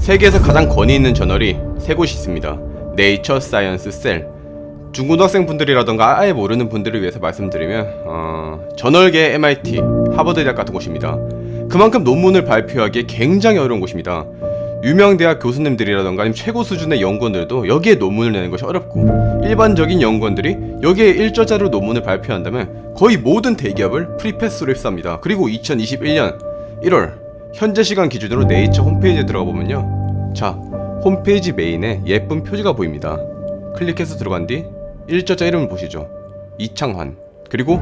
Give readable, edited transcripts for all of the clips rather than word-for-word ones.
세계에서 가장 권위 있는 저널이 세 곳이 있습니다. 네이처, 사이언스, 셀. 중고등학생 분들이라던가 아예 모르는 분들을 위해서 말씀드리면 저널계 MIT, 하버드 대학 같은 곳입니다. 그만큼 논문을 발표하기에 굉장히 어려운 곳입니다. 유명 대학 교수님들이라던가 아니면 최고 수준의 연구원들도 여기에 논문을 내는 것이 어렵고, 일반적인 연구원들이 여기에 일저자로 논문을 발표한다면 거의 모든 대기업을 프리패스로 휩쌉니다. 그리고 2021년 1월 현재 시간 기준으로 네이처 홈페이지에 들어가 보면요, 자, 홈페이지 메인에 예쁜 표지가 보입니다. 클릭해서 들어간 뒤 일저자 이름을 보시죠. 이창환, 그리고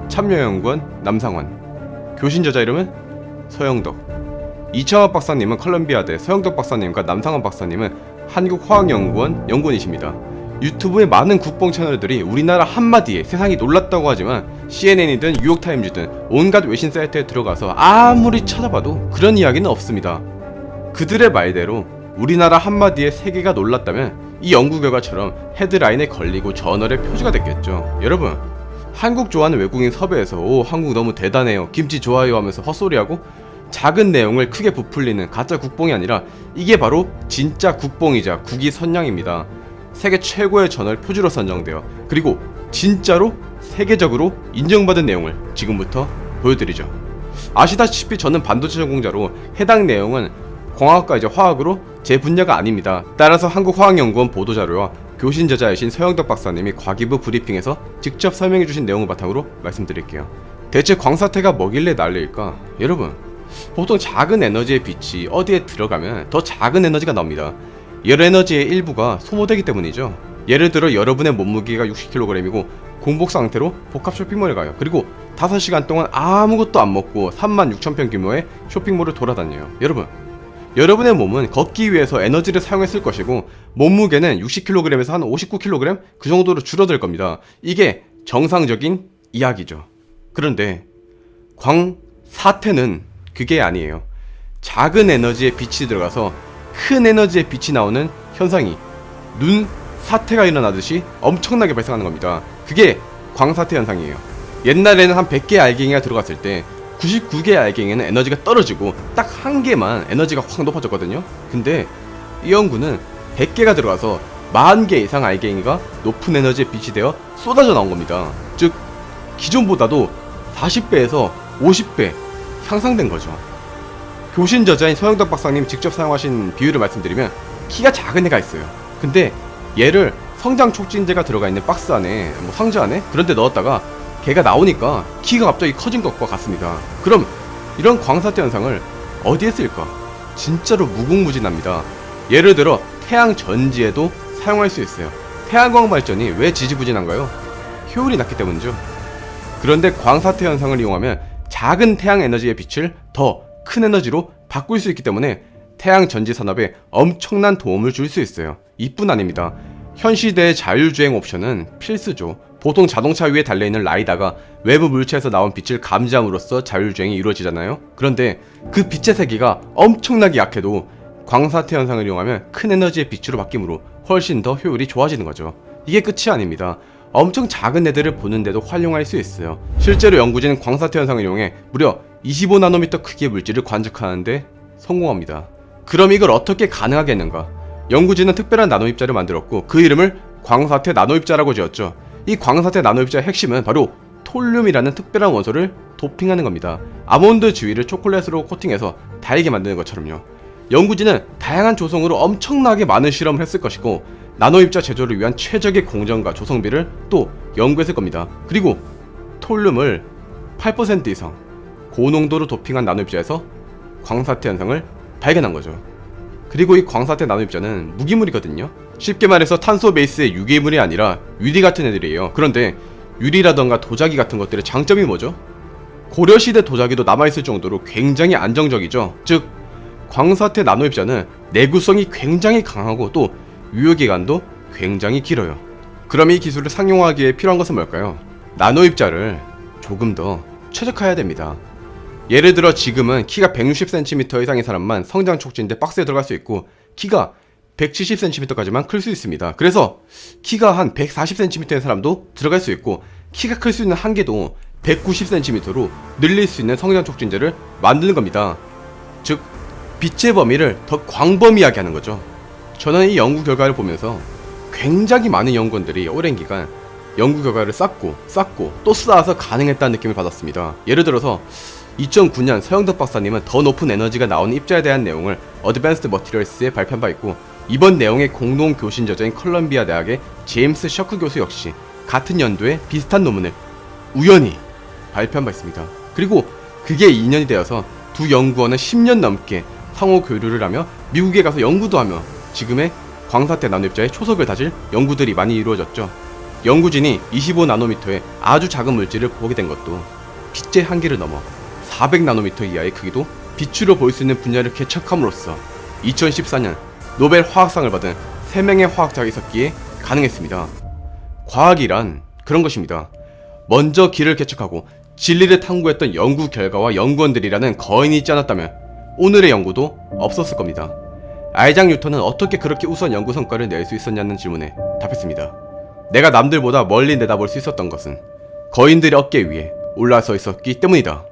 참여연구원 남상환, 교신 저자 이름은 서영덕. 이창환 박사님은 컬럼비아대, 서영덕 박사님과 남상환 박사님은 한국화학연구원 연구원이십니다. 유튜브의 많은 국뽕 채널들이 우리나라 한마디에 세상이 놀랐다고 하지만 CNN이든 뉴욕타임즈든 온갖 외신 사이트에 들어가서 아무리 찾아봐도 그런 이야기는 없습니다. 그들의 말대로 우리나라 한마디에 세계가 놀랐다면 이 연구 결과처럼 헤드라인에 걸리고 저널의 표지가 됐겠죠. 여러분, 한국 좋아하는 외국인 섭외해서 오, 한국 너무 대단해요, 김치 좋아요 하면서 헛소리하고 작은 내용을 크게 부풀리는 가짜 국뽕이 아니라 이게 바로 진짜 국뽕이자 국위선양입니다. 세계 최고의 저널 표지로 선정되어, 그리고 진짜로 세계적으로 인정받은 내용을 지금부터 보여드리죠. 아시다시피 저는 반도체 전공자로 해당 내용은 공학과 화학으로 제 분야가 아닙니다. 따라서 한국화학연구원 보도자료와 교신 저자이신 서영덕 박사님이 과기부 브리핑에서 직접 설명해주신 내용을 바탕으로 말씀드릴게요. 대체 광사태가 뭐길래 난리일까? 여러분, 보통 작은 에너지의 빛이 어디에 들어가면 더 작은 에너지가 나옵니다. 열 에너지의 일부가 소모되기 때문이죠. 예를 들어 여러분의 몸무게가 60kg이고 공복 상태로 복합 쇼핑몰에 가요. 그리고 5시간 동안 아무것도 안 먹고 36,000평 규모의 쇼핑몰을 돌아다녀요. 여러분의 몸은 걷기 위해서 에너지를 사용했을 것이고 몸무게는 60kg에서 한 59kg 그 정도로 줄어들 겁니다. 이게 정상적인 이야기죠. 그런데 광사태는 그게 아니에요. 작은 에너지의 빛이 들어가서 큰 에너지의 빛이 나오는 현상이 눈사태가 일어나듯이 엄청나게 발생하는 겁니다. 그게 광사태 현상이에요. 옛날에는 한 100개의 알갱이가 들어갔을 때 99개의 알갱이는 에너지가 떨어지고 딱 한 개만 에너지가 확 높아졌거든요. 근데 이 연구는 100개가 들어가서 40개 이상 알갱이가 높은 에너지의 빛이 되어 쏟아져 나온 겁니다. 즉 기존보다도 40배에서 50배 향상된 거죠. 교신 저자인 서영덕 박사님 직접 사용하신 비유를 말씀드리면, 키가 작은 애가 있어요. 근데 얘를 성장 촉진제가 들어가 있는 박스 안에, 상자 안에 그런 데 넣었다가 걔가 나오니까 키가 갑자기 커진 것과 같습니다. 그럼 이런 광사태 현상을 어디에 쓸까? 진짜로 무궁무진합니다. 예를 들어 태양 전지에도 사용할 수 있어요. 태양광 발전이 왜 지지부진한가요? 효율이 낮기 때문이죠. 그런데 광사태 현상을 이용하면 작은 태양 에너지의 빛을 더 큰 에너지로 바꿀 수 있기 때문에 태양 전지 산업에 엄청난 도움을 줄 수 있어요. 이뿐 아닙니다. 현 시대의 자율주행 옵션은 필수죠. 보통 자동차 위에 달려있는 라이다가 외부 물체에서 나온 빛을 감지함으로써 자율주행이 이루어지잖아요. 그런데 그 빛의 세기가 엄청나게 약해도 광사태 현상을 이용하면 큰 에너지의 빛으로 바뀌므로 훨씬 더 효율이 좋아지는 거죠. 이게 끝이 아닙니다. 엄청 작은 애들을 보는데도 활용할 수 있어요. 실제로 연구진은 광사태 현상을 이용해 무려 25나노미터 크기의 물질을 관측하는데 성공합니다. 그럼 이걸 어떻게 가능하게 했는가? 연구진은 특별한 나노입자를 만들었고 그 이름을 광사태 나노입자라고 지었죠. 이 광사태 나노입자의 핵심은 바로 톨륨이라는 특별한 원소를 도핑하는 겁니다. 아몬드 주위를 초콜릿으로 코팅해서 달게 만드는 것처럼요. 연구진은 다양한 조성으로 엄청나게 많은 실험을 했을 것이고 나노입자 제조를 위한 최적의 공정과 조성비를 또 연구했을 겁니다. 그리고 톨륨을 8% 이상 고농도로 도핑한 나노입자에서 광사태 현상을 발견한 거죠. 그리고 이 광사태 나노입자는 무기물이거든요. 쉽게 말해서 탄소 베이스의 유기물이 아니라 유리 같은 애들이에요. 그런데 유리라던가 도자기 같은 것들의 장점이 뭐죠? 고려시대 도자기도 남아있을 정도로 굉장히 안정적이죠. 즉 광사태 나노입자는 내구성이 굉장히 강하고 또 유효기간도 굉장히 길어요. 그럼 이 기술을 상용화하기에 필요한 것은 뭘까요? 나노입자를 조금 더 최적화해야 됩니다. 예를 들어 지금은 키가 160cm 이상의 사람만 성장 촉진제 박스에 들어갈 수 있고 키가 170cm까지만 클 수 있습니다. 그래서 키가 한 140cm의 사람도 들어갈 수 있고 키가 클 수 있는 한계도 190cm로 늘릴 수 있는 성장 촉진제를 만드는 겁니다. 즉 빛의 범위를 더 광범위하게 하는 거죠. 저는 이 연구 결과를 보면서 굉장히 많은 연구원들이 오랜 기간 연구 결과를 쌓고 또 쌓아서 가능했다는 느낌을 받았습니다. 예를 들어서 2009년 서영덕 박사님은 더 높은 에너지가 나오는 입자에 대한 내용을 어드밴스드 머티리얼스에 발표한 바 있고, 이번 내용의 공동 교신 저자인 컬럼비아 대학의 제임스 셔크 교수 역시 같은 연도에 비슷한 논문을 우연히 발표한 바 있습니다. 그리고 그게 2년이 되어서 두 연구원은 10년 넘게 상호 교류를 하며 미국에 가서 연구도 하며 지금의 광사태 나노입자의 초석을 다질 연구들이 많이 이루어졌죠. 연구진이 25나노미터의 아주 작은 물질을 보게 된 것도 빛의 한계를 넘어 400나노미터 이하의 크기도 빛으로 보일 수 있는 분야를 개척함으로써 2014년 노벨 화학상을 받은 3명의 화학자가 있었기에 가능했습니다. 과학이란 그런 것입니다. 먼저 길을 개척하고 진리를 탐구했던 연구 결과와 연구원들이라는 거인이 있지 않았다면 오늘의 연구도 없었을 겁니다. 아이작 뉴턴은 어떻게 그렇게 우수한 연구 성과를 낼 수 있었냐는 질문에 답했습니다. 내가 남들보다 멀리 내다볼 수 있었던 것은 거인들의 어깨 위에 올라서 있었기 때문이다.